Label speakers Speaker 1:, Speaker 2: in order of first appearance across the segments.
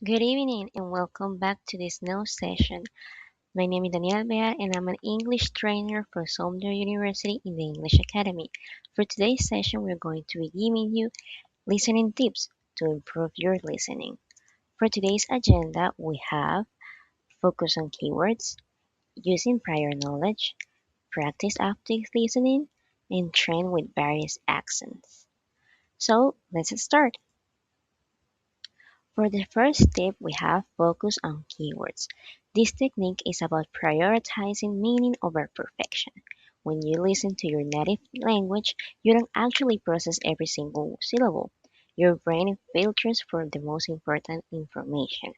Speaker 1: Good evening and welcome back to this new session. My name is Daniel Bea and I'm an English trainer for Sumner University in the English Academy. For today's session, we're going to be giving you listening tips to improve your listening. For today's agenda, we have focus on keywords, using prior knowledge, practice active listening, and train with various accents. So let's start. For the first tip, we have focus on keywords. This technique is about prioritizing meaning over perfection. When you listen to your native language, you don't actually process every single syllable. Your brain filters for the most important information.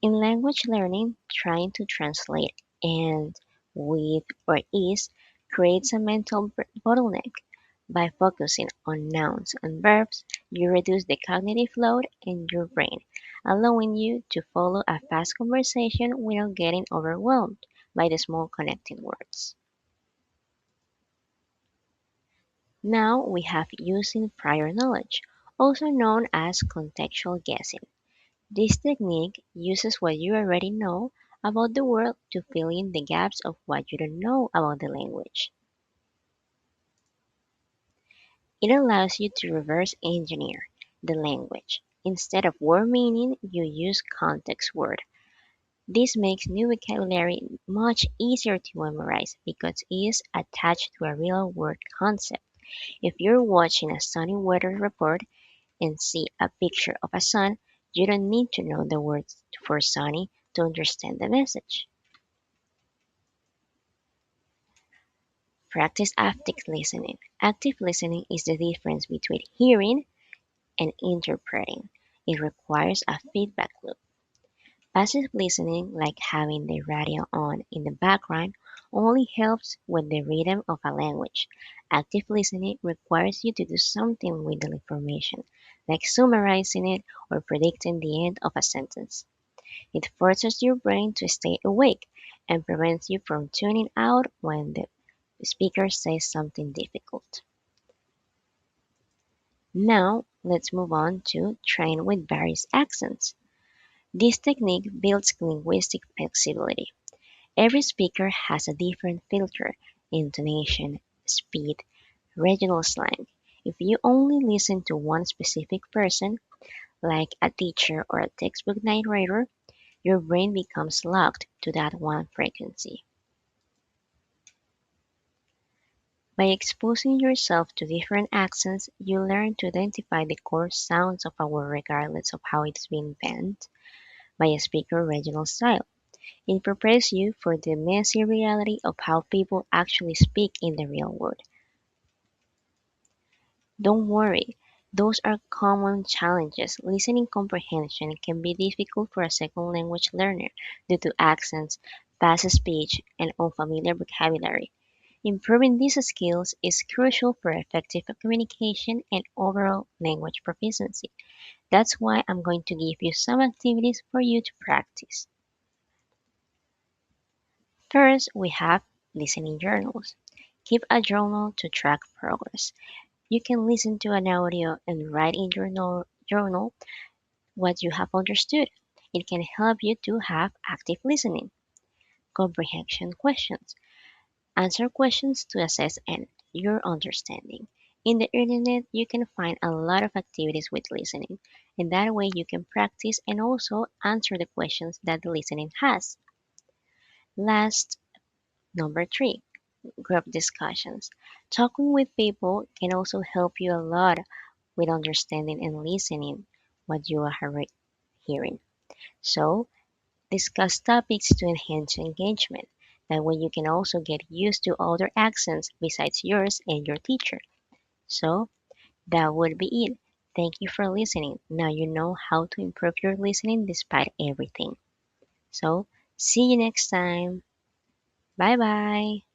Speaker 1: In language learning, trying to translate and, with, or is creates a mental bottleneck. By focusing on nouns and verbs, you reduce the cognitive load in your brain, allowing you to follow a fast conversation without getting overwhelmed by the small connecting words. Now we have using prior knowledge, also known as contextual guessing. This technique uses what you already know about the world to fill in the gaps of what you don't know about the language. It allows you to reverse engineer the language. Instead of word meaning, you use context word. This makes new vocabulary much easier to memorize because it is attached to a real word concept. If you're watching a sunny weather report and see a picture of a sun, you don't need to know the words for sunny to understand the message. Practice active listening. Active listening is the difference between hearing and interpreting. It requires a feedback loop. Passive listening, like having the radio on in the background, only helps with the rhythm of a language. Active listening requires you to do something with the information, like summarizing it or predicting the end of a sentence. It forces your brain to stay awake and prevents you from tuning out when the speaker says something difficult. Now, let's move on to train with various accents. This technique builds linguistic flexibility. Every speaker has a different filter, intonation, speed, regional slang. If you only listen to one specific person, like a teacher or a textbook narrator, your brain becomes locked to that one frequency. By exposing yourself to different accents, you learn to identify the core sounds of a word regardless of how it's been bent by a speaker's regional style. It prepares you for the messy reality of how people actually speak in the real world. Don't worry, those are common challenges. Listening comprehension can be difficult for a second language learner due to accents, fast speech, and unfamiliar vocabulary. Improving these skills is crucial for effective communication and overall language proficiency. That's why I'm going to give you some activities for you to practice. First, we have listening journals. Keep a journal to track progress. You can listen to an audio and write in your journal what you have understood. It can help you to have active listening. Comprehension questions. Answer questions to assess your understanding. In the internet, you can find a lot of activities with listening, and that way you can practice and also answer the questions that the listening has. Last, number three, group discussions. Talking with people can also help you a lot with understanding and listening what you are hearing. So, discuss topics to enhance engagement. That way, you can also get used to other accents besides yours and your teacher. So, that would be it. Thank you for listening. Now you know how to improve your listening despite everything. So, see you next time. Bye bye.